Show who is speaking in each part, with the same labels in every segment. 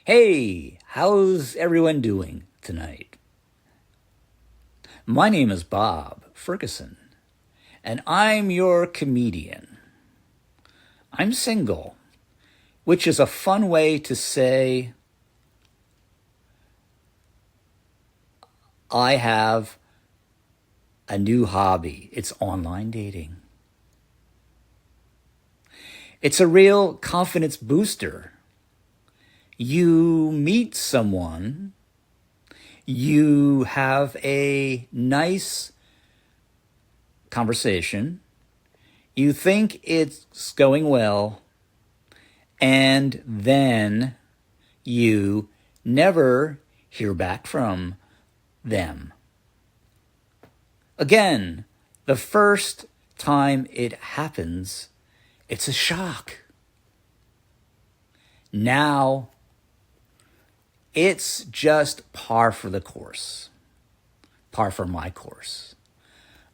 Speaker 1: Hey, how's everyone doing tonight? My name is Bob Ferguson, and I'm your comedian. I'm single, which is a fun way to say I have a new hobby. It's online dating. It's a real confidence booster. You meet someone, you have a nice conversation, you think it's going well, and then you never hear back from them. Again, the first time it happens, it's a shock. Now, it's just par for the course, par for my course.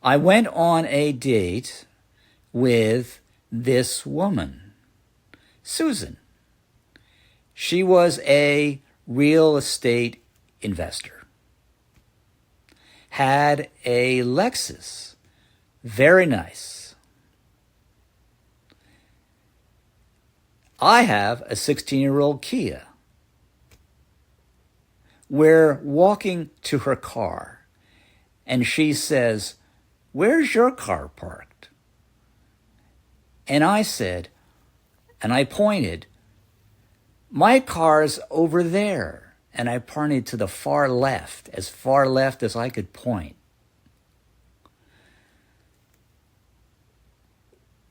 Speaker 1: I went on a date with this woman, Susan. She was a real estate investor, had a Lexus, very nice. I have a 16-year-old Kia. We're walking to her car, and she says, "Where's your car parked?" And I said, and I pointed, "My car's over there." And I pointed to the far left as I could point.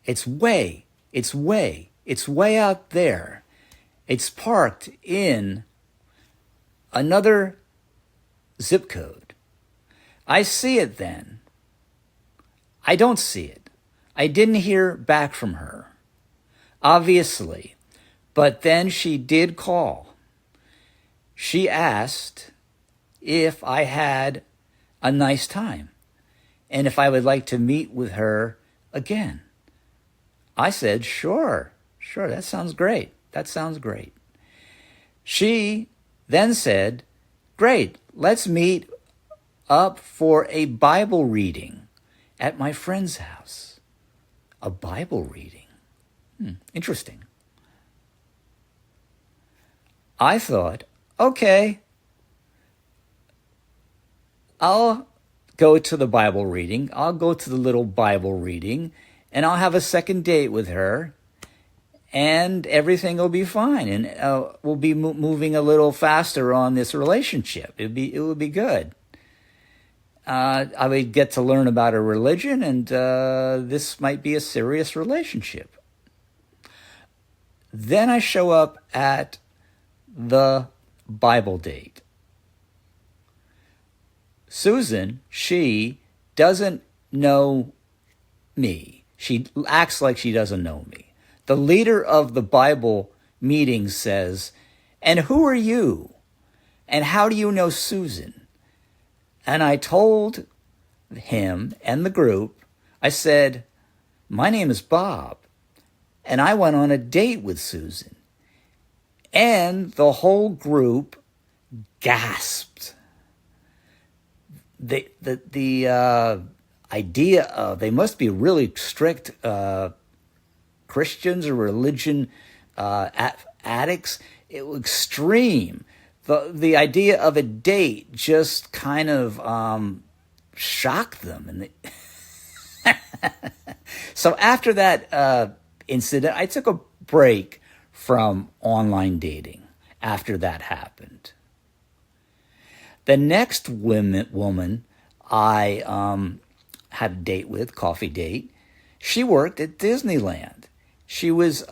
Speaker 1: It's way out there. It's parked in another zip code. I see it then. I don't see it. I didn't hear back from her, obviously, but then she did call. She asked if I had a nice time and if I would like to meet with her again. I said, sure, that sounds great. She then said, "Great, let's meet up for a Bible reading at my friend's house." A Bible reading? Interesting. I thought, okay, I'll go to the Bible reading. I'll go to the little Bible reading, and I'll have a second date with her, and everything will be fine, and we'll be moving a little faster on this relationship. It would be good. I would get to learn about her religion, and this might be a serious relationship. Then I show up at the Bible date. Susan, she doesn't know me. She acts like she doesn't know me. The leader of the Bible meeting says, "And who are you? And how do you know Susan?" And I told him and the group, I said, "My name is Bob, and I went on a date with Susan." And the whole group gasped. The idea of they must be really strict Christians or religion addicts. It was extreme. The idea of a date just kind of shocked them. And so after that incident, I took a break from online dating after that happened. The next woman I had a date with, coffee date, she worked at Disneyland. She was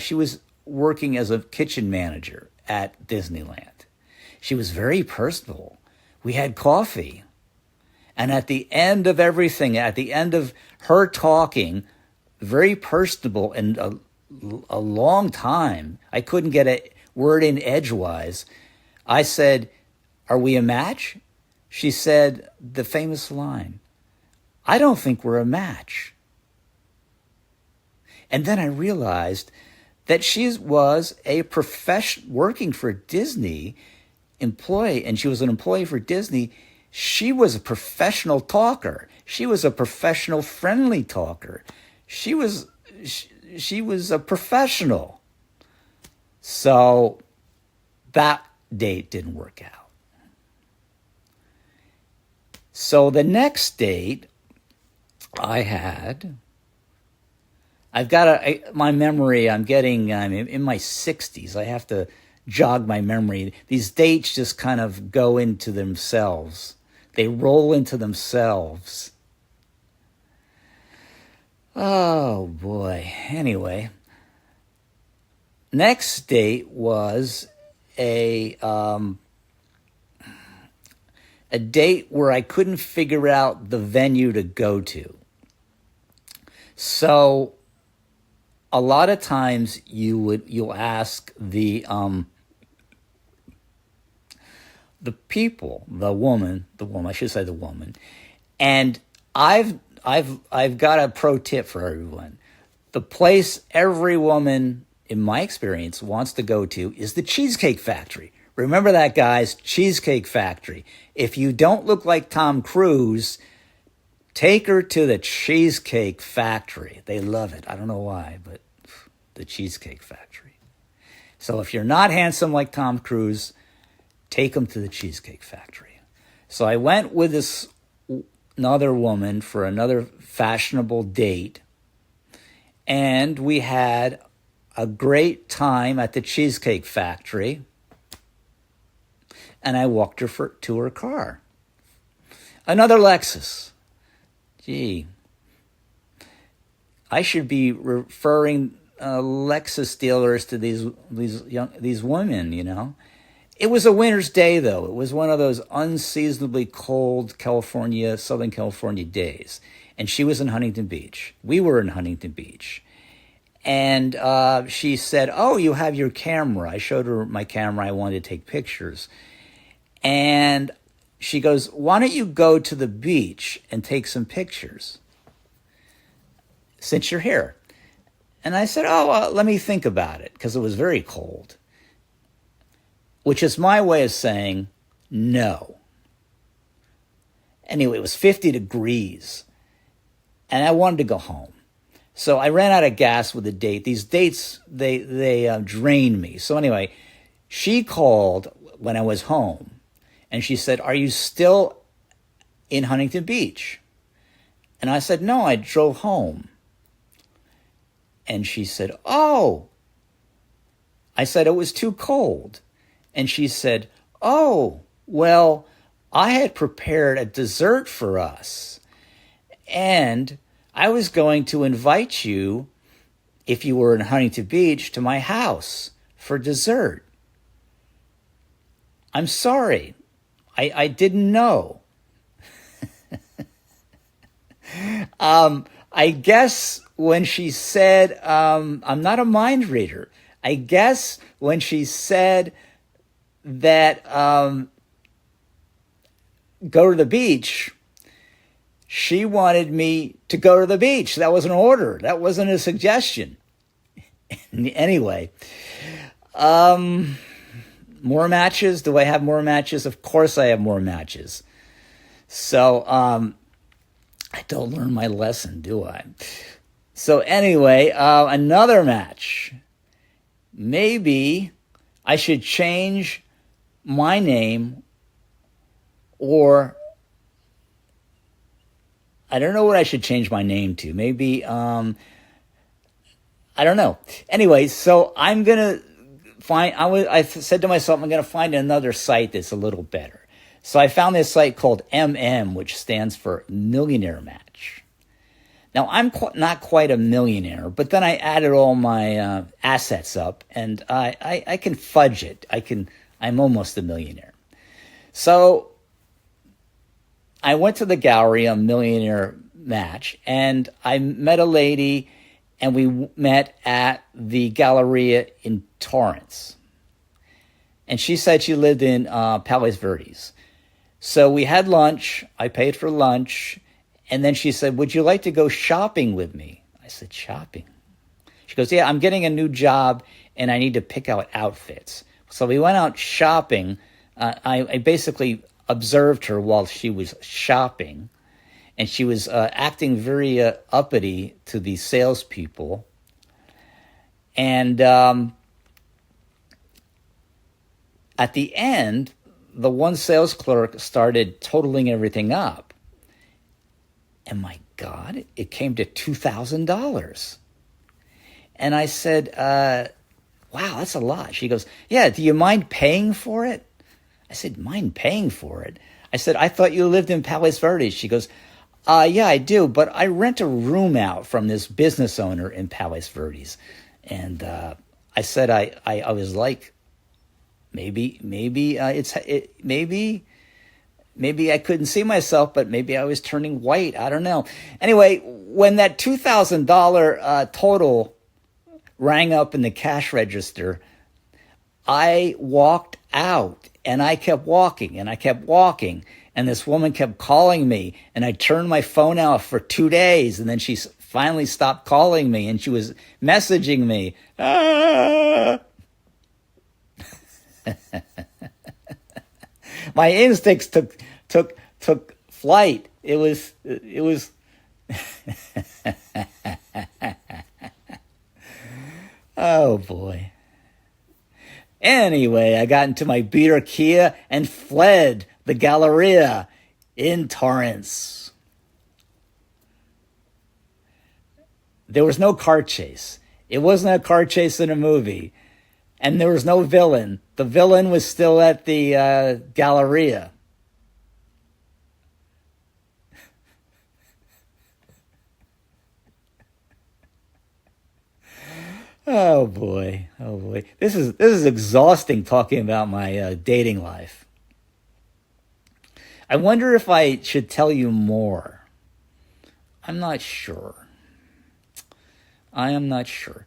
Speaker 1: she was working as a kitchen manager at Disneyland. She was very personable. We had coffee. And at the end of everything, at the end of her talking, very personable and a long time, I couldn't get a word in edgewise. I said, "Are we a match?" She said the famous line, "I don't think we're a match." And then I realized that she was a working for Disney employee, and she was an employee for Disney. She was a professional talker. She was a professional friendly talker. She was a professional. So that date didn't work out. So the next date I've got my memory, I'm in my 60s. I have to jog my memory. These dates just kind of go into themselves. They roll into themselves. Oh boy. Anyway, next date was a date where I couldn't figure out the venue to go to. So a lot of times you'll ask the woman, and I've got a pro tip for everyone. The place every woman, in my experience, wants to go to is the Cheesecake Factory. Remember that, guys, Cheesecake Factory. If you don't look like Tom Cruise, take her to the Cheesecake Factory. They love it. I don't know why, but the Cheesecake Factory. So if you're not handsome like Tom Cruise, take them to the Cheesecake Factory. So I went with another woman for another fashionable date, and we had a great time at the Cheesecake Factory, and I walked her to her car. Another Lexus. Gee, I should be referring Lexus dealers to these women, you know. It was a winter's day, though. It was one of those unseasonably cold Southern California days. And she was in Huntington Beach. We were in Huntington Beach. And she said, "Oh, you have your camera." I showed her my camera. I wanted to take pictures. And she goes, "Why don't you go to the beach and take some pictures since you're here?" And I said, let me think about it, because it was very cold. Which is my way of saying no. Anyway, it was 50 degrees, and I wanted to go home. So I ran out of gas with the date. These dates, they drained me. So anyway, she called when I was home, and she said, "Are you still in Huntington Beach?" And I said, "No, I drove home." And she said, "Oh." I said it was too cold. And she said, "Oh, well, I had prepared a dessert for us. And I was going to invite you, if you were in Huntington Beach, to my house for dessert. I'm sorry. I didn't know." I guess when she said, I'm not a mind reader. I guess when she said that go to the beach, she wanted me to go to the beach. That was an order. That wasn't a suggestion. Anyway, more matches. Do I have more matches? Of course I have more matches. So I don't learn my lesson, do I? So anyway, another match. Maybe I should change my name, or I don't know what I should change my name to. Maybe, I don't know. Anyway, so I'm going to I said to myself, I'm going to find another site that's a little better. So I found this site called which stands for Millionaire Match. Now, I'm not quite a millionaire, but then I added all my assets up, and I can fudge it. I'm almost a millionaire. So I went to the gallery on Millionaire Match, and I met a lady, and we met at the Galleria in Torrance. And she said she lived in Palos Verdes. So we had lunch. I paid for lunch. And then she said, "Would you like to go shopping with me?" I said, "Shopping?" She goes, yeah, I'm getting a new job and I need to pick out outfits. So we went out shopping. I basically observed her while she was shopping, and she was acting very uppity to the salespeople. And at the end, the one sales clerk started totaling everything up. And my God, it came to $2,000. And I said, wow, that's a lot. She goes, yeah, do you mind paying for it? I said, mind paying for it? I said, I thought you lived in Palos Verdes. She goes, yeah, I do, but I rent a room out from this business owner in Palos Verdes. And I said, I was like, maybe I couldn't see myself, but maybe I was turning white. I don't know. Anyway, when that $2,000 total rang up in the cash register, I walked out, and I kept walking, and I kept walking. And this woman kept calling me, and I turned my phone off for 2 days, and then she finally stopped calling me, and she was messaging me. My instincts took flight. It was oh boy. Anyway, I got into my beater Kia and fled the Galleria in Torrance. There was no car chase. It wasn't a car chase in a movie. And there was no villain. The villain was still at the Galleria. Oh boy. This is exhausting talking about my dating life. I wonder if I should tell you more. I'm not sure. I am not sure.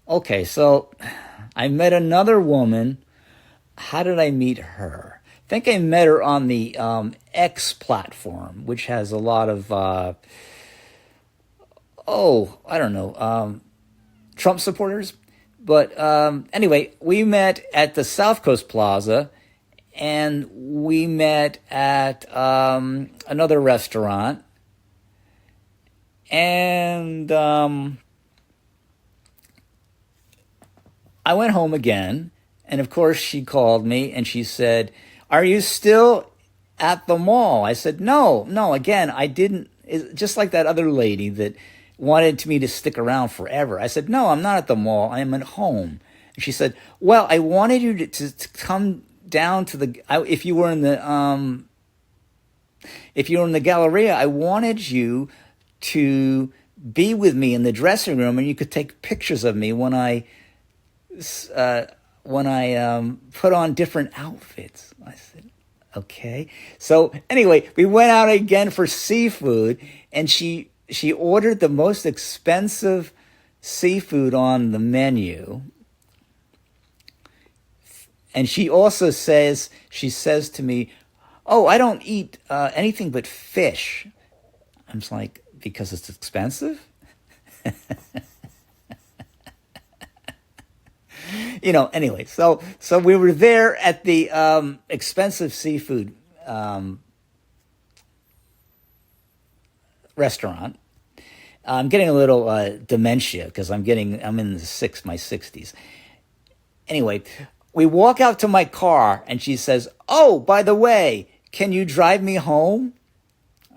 Speaker 1: Okay, so I met another woman. How did I meet her? I think I met her on the X platform, which has a lot of, I don't know, Trump supporters. But anyway, we met at the South Coast Plaza, and we met at another restaurant. And I went home again, and of course she called me and she said, are you still at the mall? I said, no, again, I didn't, just like that other lady that wanted me to stick around forever. I said, no, I'm not at the mall, I am at home. And she said, well, I wanted you to come down to if you were in the Galleria, I wanted you to be with me in the dressing room, and you could take pictures of me when I put on different outfits. I said, okay. So anyway, we went out again for seafood, and she ordered the most expensive seafood on the menu. And she also says to me, oh, I don't eat anything but fish. I'm just like, because it's expensive? Anyway, so we were there at the expensive seafood restaurant. I'm getting a little dementia because I'm in my 60s. Anyway, we walk out to my car, and she says, oh, by the way, can you drive me home?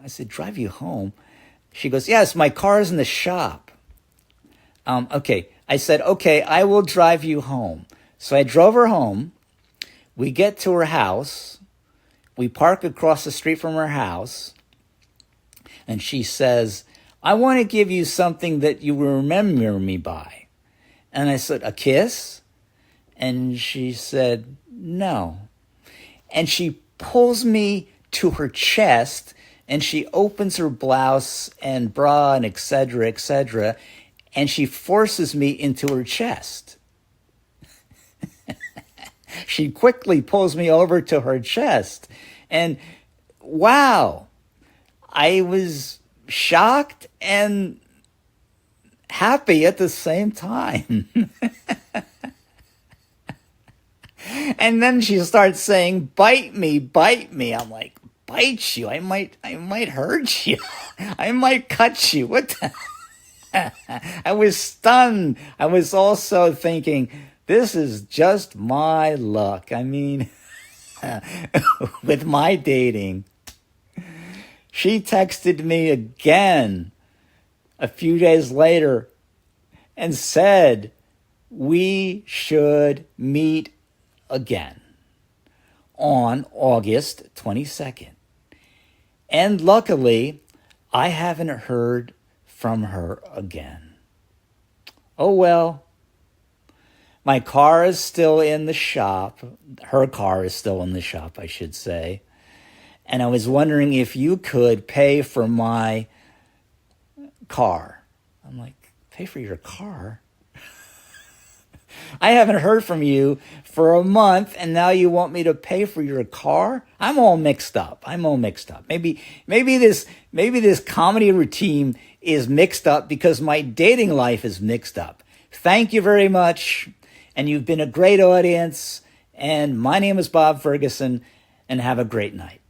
Speaker 1: I said, drive you home? She goes, yes, my car's in the shop. Okay. I said, okay, I will drive you home. So I drove her home. We get to her house. We park across the street from her house. And she says, I want to give you something that you will remember me by. And I said, a kiss? And she said, no. And she pulls me to her chest, and she opens her blouse and bra and et cetera, and she forces me into her chest. She quickly pulls me over to her chest. And wow, I was shocked and happy at the same time. And then she starts saying, bite me, bite me. I'm like, bite you? I might hurt you. I might cut you. What the? I was stunned. I was also thinking, this is just my luck. I mean, with my dating. She texted me again a few days later and said we should meet again on August 22nd. And luckily, I haven't heard from her again. Oh well. My car is still in the shop. Her car is still in the shop, I should say. And I was wondering if you could pay for my car. I'm like, pay for your car? I haven't heard from you for a month, and now you want me to pay for your car? I'm all mixed up. Maybe this comedy routine is mixed up because my dating life is mixed up. Thank you very much, and you've been a great audience. And my name is Bob Ferguson, and have a great night.